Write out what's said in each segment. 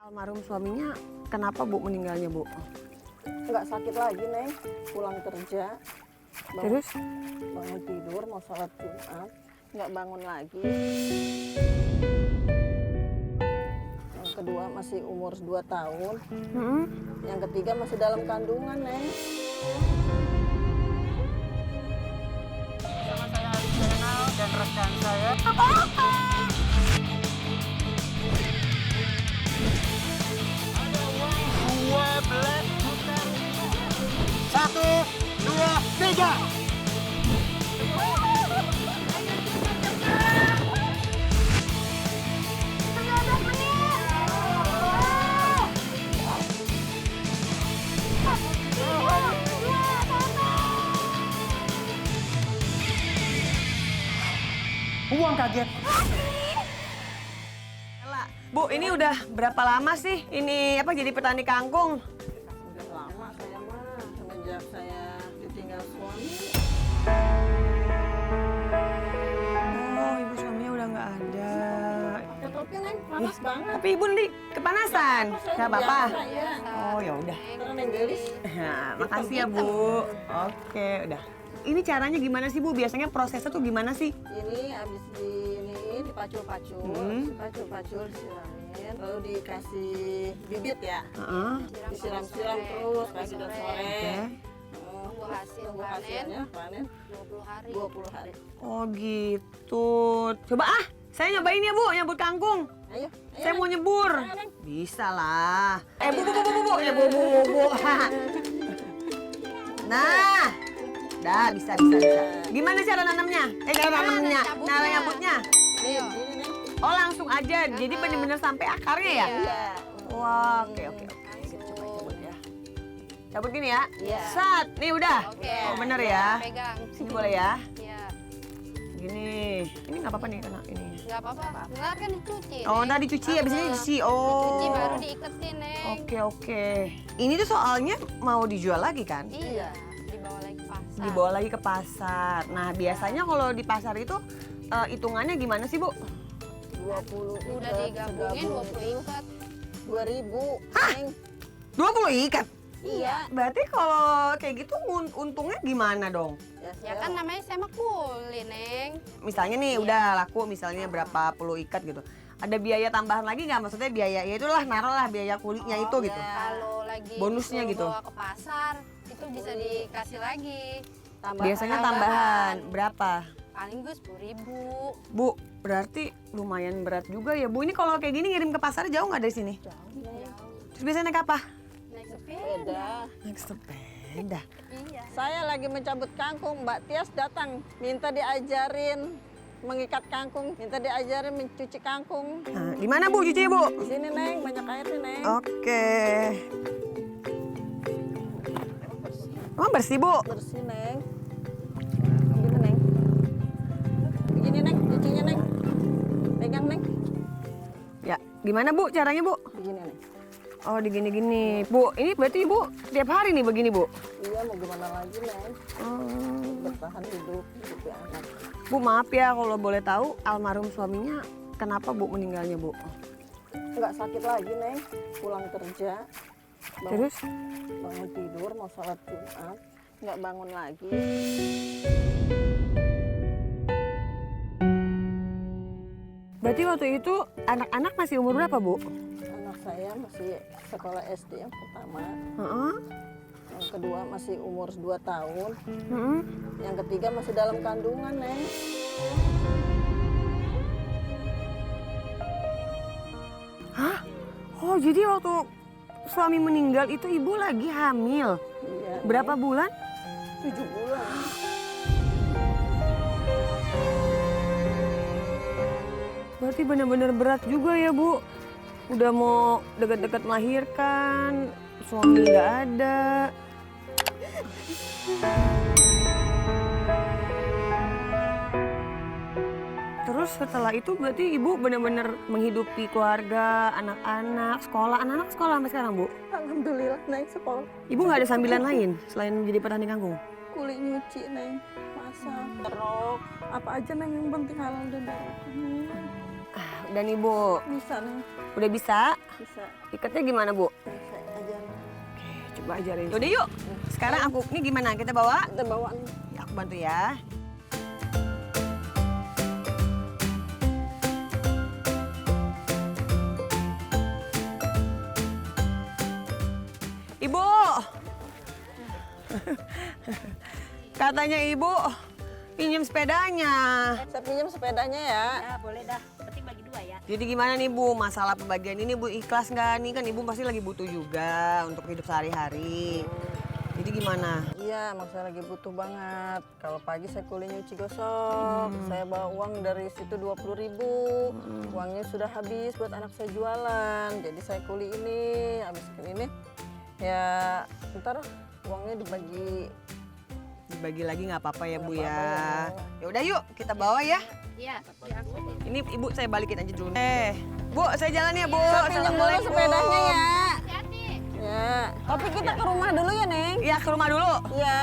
Almarhum suaminya kenapa Bu meninggalnya Bu? Nggak sakit lagi Neng, pulang kerja. Terus? Bangun tidur mau sholat Jumat, nggak bangun lagi. Yang kedua masih umur 2 tahun. Yang ketiga masih dalam kandungan Neng. Sama saya Ali Zainal dan rekan saya. Satu, dua, tiga. Uang kaget. Bu, ini udah berapa lama sih ini jadi petani kangkung? Udah lama saya mah, semenjak saya ditinggal suami. Oh, ibu suaminya udah nggak ada. Pakai topi Neng, panas banget. Tapi ibu nih kepanasan, nggak apa-apa? Ya. Oh ya udah. Karena Neng gelis. Nah, makasih ya Bu. Oke, udah. Ini caranya gimana sih Bu? Biasanya prosesnya tuh gimana sih? Ini habis dipacul-pacul, dipacul-pacul, disiramin, lalu dikasih bibit ya. Disiram-siram terus pagi dan sore. Tunggu hasilnya panen 20 hari. Oh gitu. Coba saya nyobain ya Bu, nyebur kangkung. Ayo, Saya mau nyebur. Ayo, Neng. Bisa lah. Bu. Ya Bu. Nah. Dah, bisa. Gimana cara nanamnya? Cara nanamnya. Cara nyabutnya. Nih, gini Neng. Oh, langsung aja. Jadi bener-bener sampai akarnya ya? Iya. Wah, oke. Kita coba cabut ya. Cabut gini ya? Iya. Sat, nih udah. Oke. Oh, bener ya? Pegang. Sini boleh ya? Iya. Gini. Ini nggak apa-apa nih kena ini. Nggak apa-apa. Nggak kan dicuci. Oh, Neng. nah dicuci, habis ini dicuci. Oh. Dicuci baru diiketin, Neng. Oke. Ini tuh soalnya mau dijual lagi kan? Iya. Dibawa lagi ke pasar. Dibawa lagi ke pasar. Nah, biasanya kalau di pasar itu hitungannya gimana sih, Bu? 20 Udah ikat, digabungin 20 ikat. 2000. Hah? Neng. 20 ikat? Iya. Berarti kalau kayak gitu untungnya gimana dong? Ya kan namanya semak kuli, Neng. Misalnya nih udah laku misalnya berapa puluh ikat gitu. Ada biaya tambahan lagi nggak? Maksudnya biaya ya itulah naruhlah biaya kulitnya itu gitu. Kalau lagi Bonusnya disuruh gitu. bawa ke pasar, itu bisa dikasih lagi. Biasanya tambahan berapa? Paling gue 10.000. Bu, berarti lumayan berat juga ya Bu. Ini kalau kayak gini ngirim ke pasar jauh nggak dari sini? Terus biasanya naik apa? Naik sepeda. Beda. Naik sepeda. Iya. Saya lagi mencabut kangkung, Mbak Tias datang minta diajarin mengikat kangkung, minta diajarin mencuci kangkung. Nah, gimana Bu cuci Bu? Di sini Neng, banyak airnya Neng. Oke. Emang bersih Bu? Bersih Neng. Begini Neng. Begini Neng, cucinya Neng. Pegang Neng. Ya, gimana Bu caranya Bu? Begini Neng. Oh, digini-gini. Bu, ini berarti Ibu tiap hari nih begini Bu? Iya mau gimana lagi Neng. Bertahan hidup anak. Bu, maaf ya kalau boleh tahu almarhum suaminya kenapa Bu meninggalnya Bu? Nggak sakit lagi Neng, pulang kerja. Terus? Bangun tidur mau sholat Jumat, nggak bangun lagi. Berarti waktu itu anak-anak masih umur berapa Bu? Anak saya masih sekolah SD yang pertama, Heeh. yang kedua masih umur 2 tahun, Heeh. yang ketiga masih dalam kandungan Neng. Hah? Oh, jadi waktu suami meninggal itu Ibu lagi hamil. Iya, Berapa bulan? 7 bulan. Berarti benar-benar berat juga ya Bu. Udah mau deket-deket melahirkan, suami nggak ada. Terus setelah itu berarti Ibu benar-benar menghidupi keluarga, anak-anak, sekolah. Anak-anak sekolah sampai sekarang Bu? Alhamdulillah Neng sekolah. Ibu nggak ada sambilan lain selain menjadi petani kangkung? Kulit nyuci Neng, masak, terok, apa aja Neng yang penting halal dan berkah. Udah nih Bu. Bisa nih, Udah bisa? bisa. Ikatnya gimana Bu? Saya ajarin. Coba ajarin. Yaudah yuk. Sekarang aku, ini gimana? Kita bawa? Kita bawa nih. Ya, aku bantu ya. Ibu. Katanya Ibu pinjam sepedanya. Saya pinjam sepedanya ya. Ya boleh dah, penting bagi dua ya. Jadi gimana nih Bu, masalah pembagian ini Bu ikhlas nggak nih? Kan Ibu pasti lagi butuh juga untuk hidup sehari-hari. Jadi gimana? Iya, emang saya lagi butuh banget. Kalau pagi saya kuliah nyuci gosok, saya bawa uang dari situ 20.000. Uangnya sudah habis buat anak saya jualan. Jadi saya kuli ini, habis ini ya ntar uangnya Dibagi lagi nggak apa-apa ya Bu Nggak ya. apa-apa, Ya udah yuk kita bawa ya. Iya. Ini Ibu saya balikin aja dulu. Bu saya jalan ya Bu. saya pinjam dulu Assalamualaikum. sepedanya ya. Hati-hati. Ya, tapi kita ke rumah dulu ya, Neng. Iya ke rumah dulu. Iya.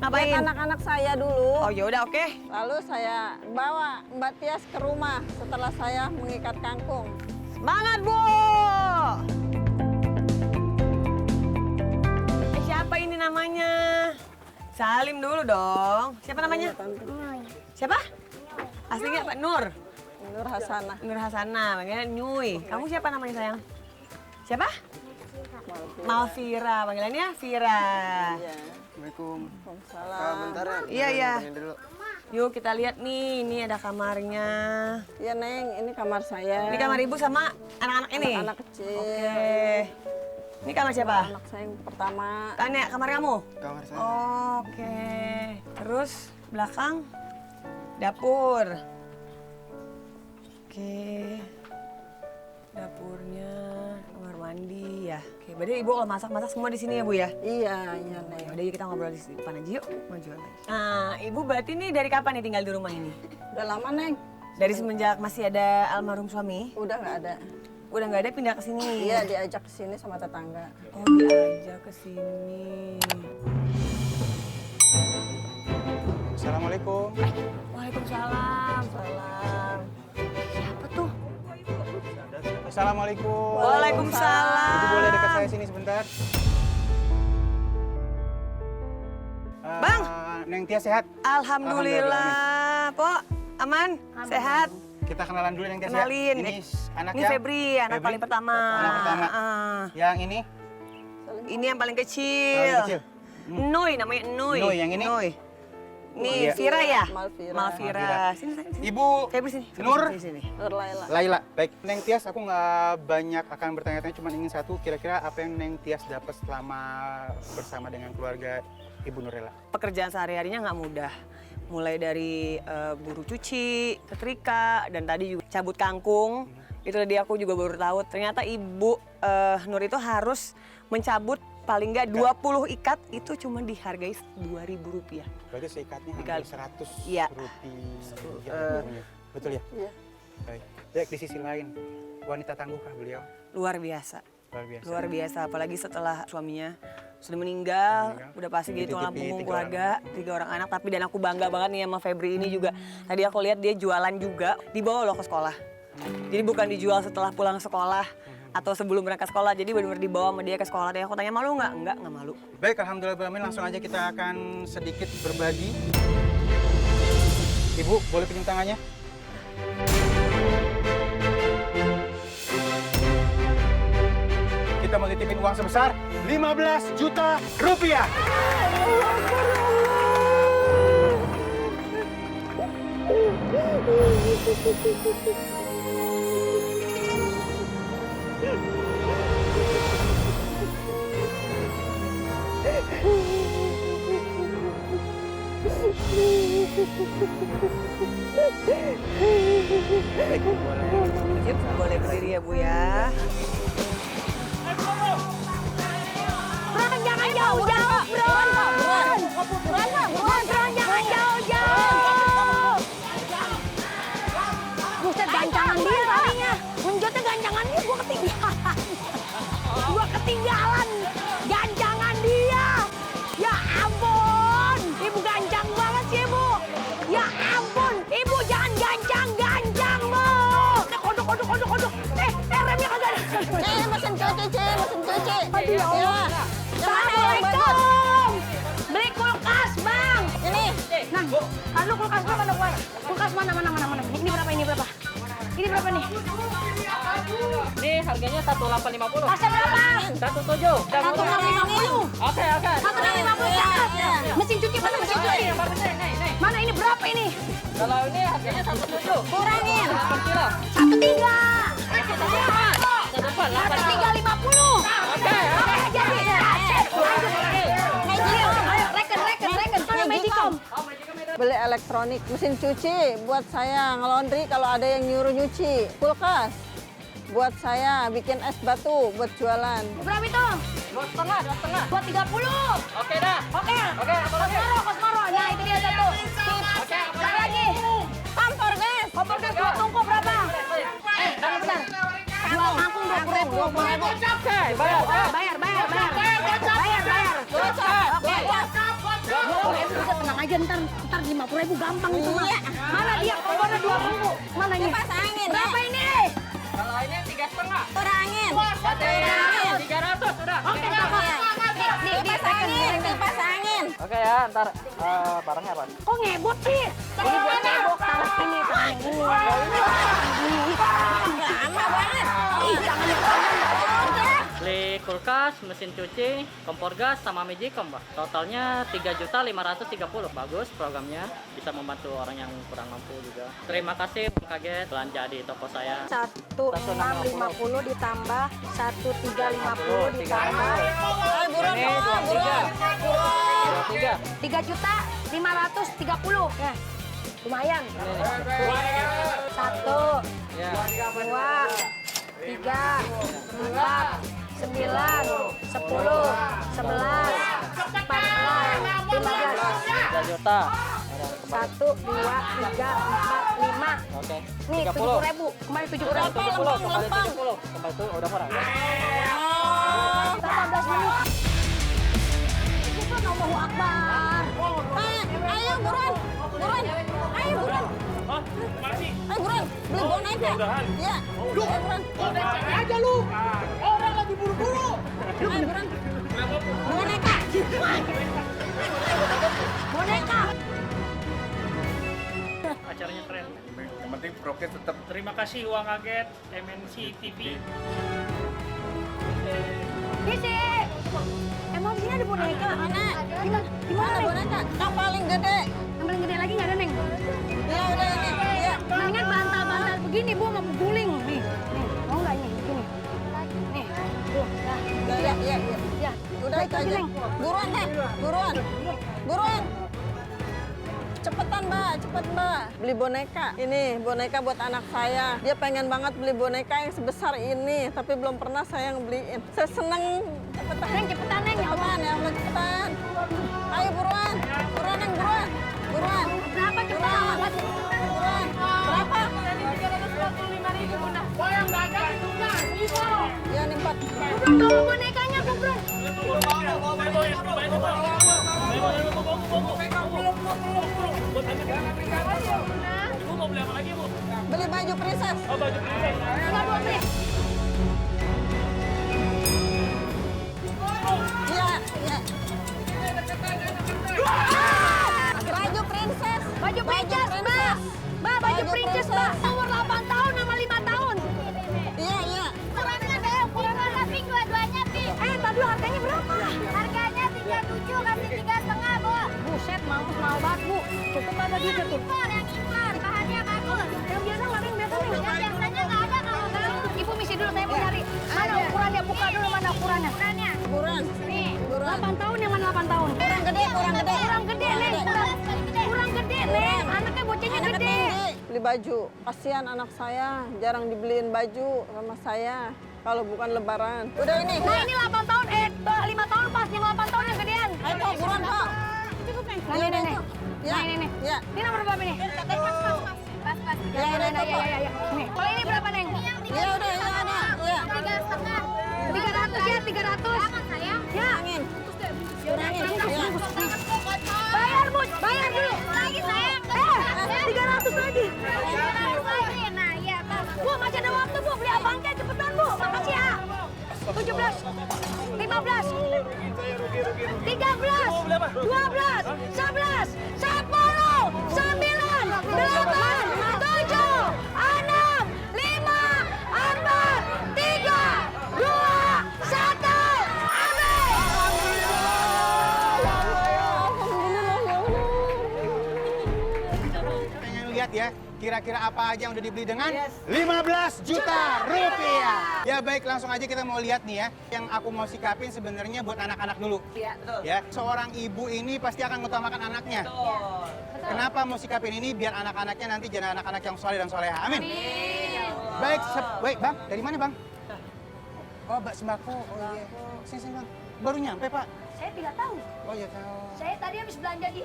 Ngapain? Lihat anak-anak saya dulu. Oh ya udah oke. Lalu saya bawa Mbak Tias ke rumah setelah saya mengikat kangkung. Semangat Bu. Siapa ini namanya? Salim dulu dong. Siapa namanya? Siapa? Aslinya Pak Nur. Nur Hasanah. Nur Hasanah, panggilnya Nyuy. Kamu siapa namanya sayang? Siapa? Malvira, panggilannya Vira. Iya. Assalamualaikum. Waalaikumsalam. Bentar ya. Iya, iya. Panggil dulu. Yuk kita lihat nih, ini ada kamarnya. Iya, Neng, ini kamar saya. Ini kamar ibu sama anak-anak ini? Anak kecil. Oke. Ini kamar siapa? Anak saya yang pertama. Tanya, kamar kamu? Kamar saya. Oke. Terus belakang dapur. Oke. Dapurnya, kamar mandi ya. Oke, berarti ibu kalau masak-masak semua di sini ya Bu ya? Iya, iya, Neng. Ya udah yuk kita ngobrol di depan aja yuk. Maju lagi. Nah, ibu berarti nih dari kapan nih tinggal di rumah ini? Udah lama, Neng. Dari semenjak masih ada almarhum suami? Udah nggak ada. Udah nggak ada pindah ke sini? Iya, diajak ke sini sama tetangga. Oh, diajak ke sini. Assalamualaikum. Waalaikumsalam. Salam. Siapa tuh? Assalamualaikum. Waalaikumsalam. Ibu boleh dekat saya sini sebentar? Bang. Neng Tia sehat? Alhamdulillah, Pok. Aman? Sehat? Kita kenalan dulu Neng Tia. Kenalin. Ini anak Ini yang Febri, anak paling pertama. Anak pertama. Ah. Yang ini? Ini yang paling kecil. Paling kecil. Nuy, namanya Nuy. Nuy, yang ini? Nuy. Ini Iya. Vira ya? Malvira. Malvira. Sini, sini. Ibu Febri sini. Febri, Nur. Sini. Nur Laila. Laila. Baik, Neng Tias, aku nggak banyak akan bertanya-tanya, cuma ingin satu, kira-kira apa yang Neng Tias dapat selama bersama dengan keluarga Ibu Nurela? Pekerjaan sehari-harinya nggak mudah. Mulai dari buruh cuci, setrika, dan tadi juga cabut kangkung. Itu tadi aku juga baru tahu. Ternyata Ibu Nur itu harus mencabut paling nggak 20 ikat, itu cuma dihargai Rp2.000. Berarti seikatnya Dikali. hampir 100 Iya. rupiah. Betul ya? Iya. Baik. Baik, di sisi lain, wanita tangguhkah beliau? Luar biasa. Luar biasa. Luar biasa, apalagi setelah suaminya sudah meninggal, udah pasti jadi tulang Dititipi punggung 3 keluarga, 3 orang anak. Tapi dan aku bangga banget nih sama Febri ini juga. Tadi aku lihat dia jualan juga, dibawa loh ke sekolah. Jadi bukan dijual setelah pulang sekolah atau sebelum berangkat sekolah, jadi benar-benar dibawa sama dia ke sekolah. Tadi aku tanya, malu nggak? Enggak malu. Baik, alhamdulillah, langsung aja kita akan sedikit berbagi. Ibu, boleh pinjam tangannya? Kita mau titipin uang sebesar 15 juta rupiah. Baik, boleh. Yuk, boleh berdiri ya Bu ya. Bron, jangan jauh-jauh, Bron. Bron, jangan jauh-jauh. Buset, gancangan dia tadinya. Menjotnya gancangan dia, gua ketinggalan. Gancangan dia. Ya ampun, Ibu gancang banget sih, Ibu. Ya ampun, Ibu jangan gancang, Bu. nyuci. Aduh, ya Allah. Yang mana yang bagus? Assalamualaikum. Beli kulkas, Bang. Ini. Nah, kalau kulkas berapa dong, Bang? Kulkas mana? Ini berapa? Ini berapa nih? Ini harganya 1.850. Kasnya berapa? 1.7. 1.650. Oke. 1.650 cakep. Mesin cuci mana mesin cuci? Mana ini berapa ini? Kalau ini harganya 1.7. Kurangin. Kilo. 1.3. Depan 3.50. Oke, jadi. Ayo, reken. Mana Magicom? Beli elektronik, mesin cuci buat saya ngelondri kalau ada yang nyuruh nyuci. Kulkas buat saya bikin es batu buat jualan. Berapa itu? 2,5. 2.30. Oke dah. Oke. Oke, apa lagi? Kosmoro. Nah, itu dia satu. Oke, apa lagi? Kompor gas. Kompor gas 2 tungku berapa? Bentar. 2 kangkung 20.000. Oke, bayar. Bayar. Oke. 20.000 udah tenang aja ntar 50.000 gampang itu mah. Mana dia kompornya 2.000? Mana ini? Kipas angin. Berapa ini? Kalau ini 3,5. Kurangin. 300 sudah. Oke, dapat. Kipas angin. Oke ya, ntar barangnya apa? Kok ngebot sih? Ini buat cebok, taruh ini, tangan yang ini. Lama banget. Ih, jangan yang kanan. Beli kulkas, mesin cuci, kompor gas, sama Magicom, Mbak. Totalnya 3.530. Bagus programnya, bisa membantu orang yang kurang mampu juga. Terima kasih Bang Kaget belanja di toko saya. 1.650 ditambah 1.350 ditambah Buruan, buruan. 3.530 ya. Lumayan. 1, Ya. 2, 3, 4, 9, 10, 11, 14, 15. 3 juta. 1, 2, 3, 4, 5. Oke. Nih 70.000, kembali 70.000. 70, kembali 70. Kembali itu udah kurang. 18 menit. Allahu Akbar. Ayo buruan. Ayo buruan. Ayo buruan, beli boneka. Iya. Ayo buruan. Aja lu. Orang lagi buru-buru. Ayo buruan. Boneka. Boneka. Acaranya keren. Yang penting prokes tetap. Terima kasih Uang Kaget MNC TV. Bisi. Emang di sini ada boneka? Mana? Di mana, Neng? Boneka? Yang paling gede. Yang paling gede lagi nggak ada, Neng? Ya udah ini. Iya. Mendingan bantal-bantal begini, Bu, mau guling. Nih, mau nggak ini? Begini. Nih, tuh. Iya. Ya, Udah itu aja. Neng. Buruan. Cepetan, Mbak. Cepet, Mbak. Beli boneka. Ini boneka buat anak saya. Dia pengen banget beli boneka yang sebesar ini, tapi belum pernah saya ngebeliin. Saya seneng. Cepetan. Neng, cepetan, Neng. Ya Allah. Ya Allah, cepetan. Ayo buruan. Buruan, Neng, buruan. Buruan. Berapa cepetan? Buruan. Berapa? 345.000, Bunda. Yang dagang itu kan, Ya, nih 4. Tolong bonekanya, Bu, Bro. Beli baju princess. Enggak, Bu, Pri. Iya. Baju princess. Baju princess, Mbak. Mbak, baju princess, Mbak. Umur 8 tahun sama 5 tahun. Iya. Kurangnya deh, kurangnya pink dua-duanya pink. Tadi harganya berapa? Harganya 37 kasih 3,5, Bu. Buset, mahal banget, Bu. Cukup ada duitnya tuh. Yang impor, bahannya bagus. Yang biasa nggak ada, yang biasa nih. Yang biasanya nggak ada kalau bagus. Ibu misi dulu, saya mau nyari. Mana ukurannya? Buka dulu mana ukurannya. Ukurannya. Buruan. Nih. Buruan. 8 tahun yang mana 8 tahun? Kurang gede. Kurang gede, Neng. Kurang gede, Neng. Anaknya bocahnya Anak gede. tinggi. Beli baju. Kasihan anak saya, jarang dibeliin baju sama saya. Kalau bukan lebaran. Udah ini. Nah, ini 8 tahun, 5 tahun pas. Yang 8 tahun yang gedean. Ayo, Pak, buruan, Pak. Cukup, Neng. Nah, Iya, ini, itu. Ya. Nah, ini. Ya. Ini nomor berapa nih? Pas. Ya, udah itu, Pak. Ya. Nih. Kalau ini berapa, Neng? Ya udah, ya ada. Ya. 3,5. 300 ya, 300. Jangan sayang. Ya. Kurangin. Kurangin. Ya. Bayar, Bu. Bayar dulu. Lagi sayang. 300 lagi. 300 lagi. Nah, iya, Bang. Bu, masih ada waktu, Bu. Beli abangnya cepetan, Bu. Makasih ya. 17, 15, 13, 12, 11, 10, 9, 8, 7, 6, 5, 4, 3, 2, 1, Pengen lihat ya, kira-kira apa aja yang udah dibeli dengan 15 juta rupiah. Ya baik, langsung aja kita mau lihat nih ya. Yang aku mau sikapin sebenarnya buat anak-anak dulu. Iya, betul. Ya, seorang ibu ini pasti akan mengutamakan anaknya. Kenapa mau sikapin ini? Biar anak-anaknya nanti jadi anak-anak yang soleh dan soleha. Amin. Baik, baik Bang. Dari mana Bang? Oh, Mbak Sembako. Oh iya. Sini Bang. Baru nyampe Pak. Saya tidak tahu. Oh iya tahu. Saya tadi habis belanja di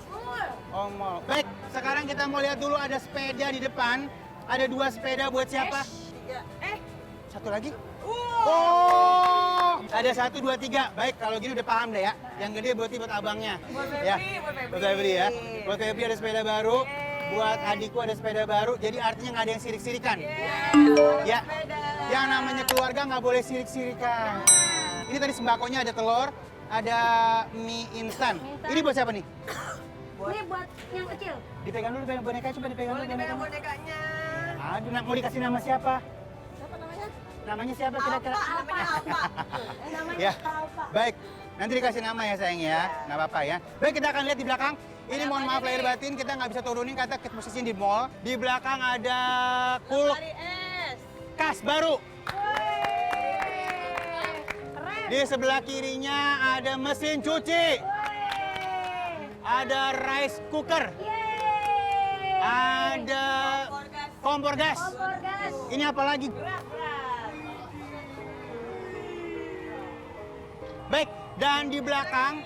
mall. Oh mau. Baik, sekarang kita mau lihat dulu ada sepeda di depan. Ada 2 sepeda buat siapa? 3. Satu lagi? Oh, ada 1, 2, 3. Baik, kalau gini udah paham deh ya. Yang gede berarti buat abangnya. Buat Febri, Ya, buat Febri. buat Febri ya. Buat Febri ada sepeda baru. Buat adikku ada sepeda baru. Jadi artinya nggak ada yang sirik-sirikan. Ya, yang namanya keluarga nggak boleh sirik-sirikan. Ini tadi sembakonya ada telur, ada mie instan. Ini buat siapa nih? Ini buat yang kecil. Dipegang dulu bonekanya, coba dipegang Boleh dulu dipegang bonekanya. bonekanya. Aduh, mau dikasih nama siapa? Siapa namanya? Namanya siapa kira-kira? Namanya Ya, Alfa. baik. Nanti dikasih nama ya sayang ya, nggak apa-apa ya. Baik, kita akan lihat di belakang. Ini mohon maaf lahir batin, kita nggak bisa turunin kata posisi di mall. Di belakang ada kulkas baru. Di sebelah kirinya ada mesin cuci. Ada rice cooker. Ada kompor gas. Kompor gas. Ini apa lagi? Baik, dan di belakang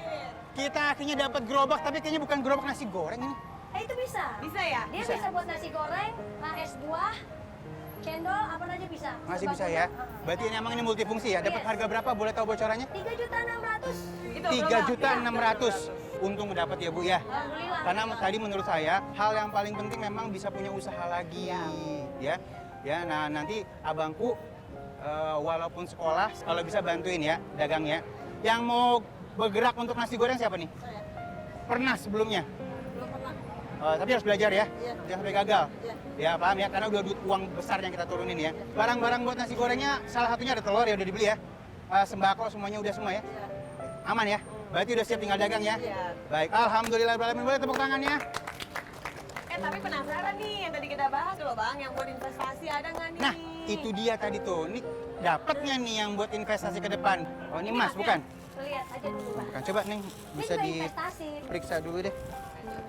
kita akhirnya dapat gerobak, tapi kayaknya bukan gerobak nasi goreng ini. Itu bisa. Bisa ya? Dia bisa buat nasi goreng, es buah, cendol, apa aja bisa. Masih bisa ya? Berarti ini emang ini multifungsi ya? Dapat Yes. harga berapa? Boleh tahu bocorannya? 3.600.000. Itu 3.600.000. Untung dapat ya Bu ya. Alhamdulillah. Karena tadi menurut saya hal yang paling penting memang bisa punya usaha lagi ya. Ya, nah nanti abangku walaupun sekolah kalau bisa bantuin ya dagangnya. Yang mau bergerak untuk nasi goreng siapa nih? Pernah sebelumnya? Belum pernah. Tapi harus belajar ya, Iya. jangan sampai gagal. Iya. Ya paham ya, karena udah uang besar yang kita turunin ya. Barang-barang buat nasi gorengnya salah satunya ada telur ya udah dibeli ya. Sembako semuanya udah semua ya. Aman ya? Berarti udah siap tinggal dagang ya? Iya. Baik, alhamdulillah. Boleh tepuk tangannya? Tapi penasaran nih yang tadi kita bahas loh Bang, yang buat investasi ada nggak nih? Nah, itu dia tadi tuh. Ini dapatnya nih yang buat investasi ke depan. Oh, ini emas bukan? Lihat aja dulu, Pak. Bukan. Coba nih bisa Ini juga investasi. diperiksa dulu deh.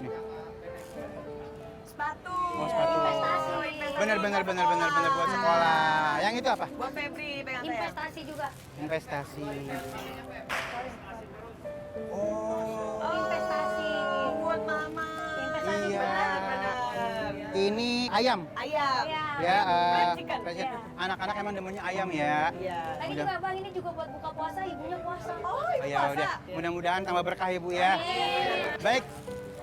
Nih. Sepatu. Oh, sepatu. Investasi. Bener buat sekolah. Yang itu apa? Buat Febri, pegang saya. Investasi juga. Investasi. Oh. Investasi. Buat mama. Investasi Iya. Benar. Ini ayam. Ayam. Ya, Fried chicken. fried chicken. Iya. anak-anak emang demennya ayam ya. Iya. Lagi Udah. juga Bang, ini juga buat buka puasa, ibunya puasa. Oh, ibu Ya puasa. udah, mudah-mudahan tambah berkah ya Bu ya. Amin. Baik.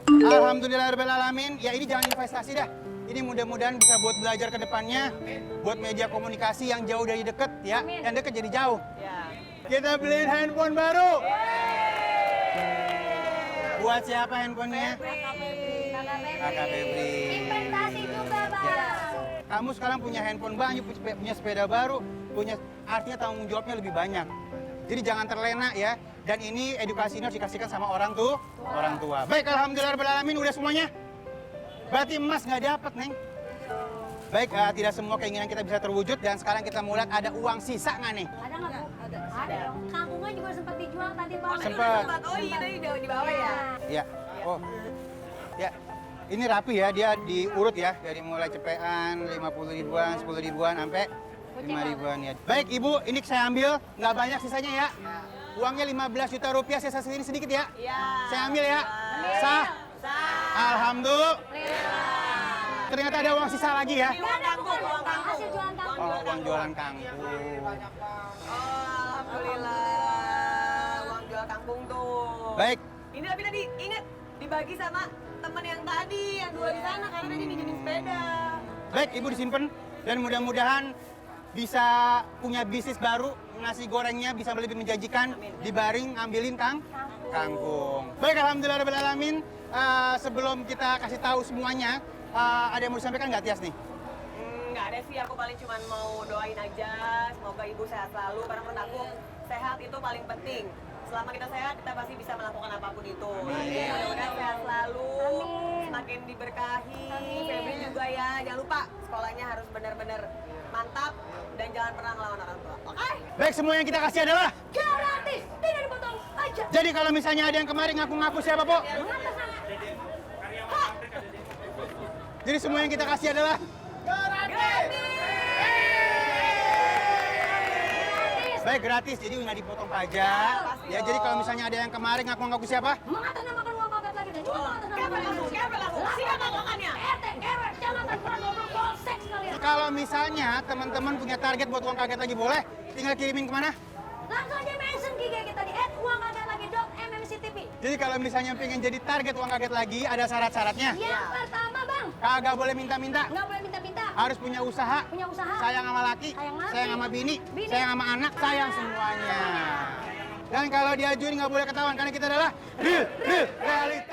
Alhamdulillahirrahmanirrahim. Ya ini jangan investasi dah. Ini mudah-mudahan bisa buat belajar ke depannya, buat media komunikasi yang jauh dari deket ya, Amin. yang deket jadi jauh. Ya. Kita beliin handphone baru. Buat siapa handphonenya? Kakak Febri. Investasi juga, Bang. Ya. Kamu sekarang punya handphone banyak, punya sepeda baru, punya artinya tanggung jawabnya lebih banyak. Jadi jangan terlena ya. Dan ini edukasi ini harus dikasihkan sama orang tua. Baik, alhamdulillahirrahmanirrahim udah semuanya. Berarti emas nggak dapat, Neng. Baik, tidak semua keinginan kita bisa terwujud dan sekarang kita mau lihat ada uang sisa nggak nih? Ada nggak, Bu? Ada dong. Kangkungnya juga sempat dijual tadi, Bang. Sempat. Oh iya, tadi di bawah ya. Ya. Oh. Ya. Ini rapi ya, dia diurut ya dari mulai cepean 50 ribuan, 10 ribuan sampai 5 ribuan ya. Baik, Ibu, ini saya ambil, nggak banyak sisanya ya. Uangnya 15 juta rupiah, saya sini sedikit ya. Iya. Saya ambil ya. Sah. Alhamdulillah. Ternyata ada uang sisa lagi ya. Nggak ada, bukan. Hasil jualan kangkung. Oh, uang jualan kangkung. Alhamdulillah. Uang jual kampung tuh. Baik, Ini tapi tadi ingat dibagi sama teman yang tadi yang dua di sana karena dia minjemin sepeda. baik Ibu disimpan dan mudah-mudahan bisa punya bisnis baru nasi gorengnya bisa lebih menjanjikan dibanding ngambilin kangkung. Baik, alhamdulillahirobbilalamin. Sebelum kita kasih tahu semuanya, ada yang mau disampaikan nggak Tias nih? Nggak ada sih, aku paling cuma mau doain aja semoga ibu sehat selalu, karena menurut aku sehat itu paling penting. Selama kita sehat, kita pasti bisa melakukan apapun itu. Mudah-mudahan sehat selalu, semakin diberkahi. Febri juga ya, jangan lupa sekolahnya harus benar-benar mantap dan jangan pernah ngelawan orang tua. Oke? Baik, semua yang kita kasih adalah Gratis, tidak dipotong aja. jadi kalau misalnya ada yang kemarin ngaku-ngaku siapa, Po? Jadi semua yang kita kasih adalah baik, gratis, jadi nggak dipotong pajak. Ya, jadi kalau misalnya ada yang kemarin ngaku-ngaku siapa? Mengatasnamakan uang kaget lagi dan juga mengatasnamakan Siapa kamu? Siapa ngomongnya? RT, RW, jangan pernah ngobrol polsek sekalian. Kalau misalnya teman-teman punya target buat uang kaget lagi boleh, tinggal kirimin kemana? Langsung aja mention giga kita di @uangkagetlagi.mmctv. Jadi kalau misalnya pengen jadi target uang kaget lagi, ada syarat-syaratnya. Yang pertama, Bang, Kagak boleh minta-minta, nggak boleh minta-minta. harus punya usaha, Punya usaha. sayang sama laki, Sayang laki. sayang sama bini, Bini. sayang sama anak, sayang semuanya. Dan kalau diajuin nggak boleh ketahuan, karena kita adalah real realita.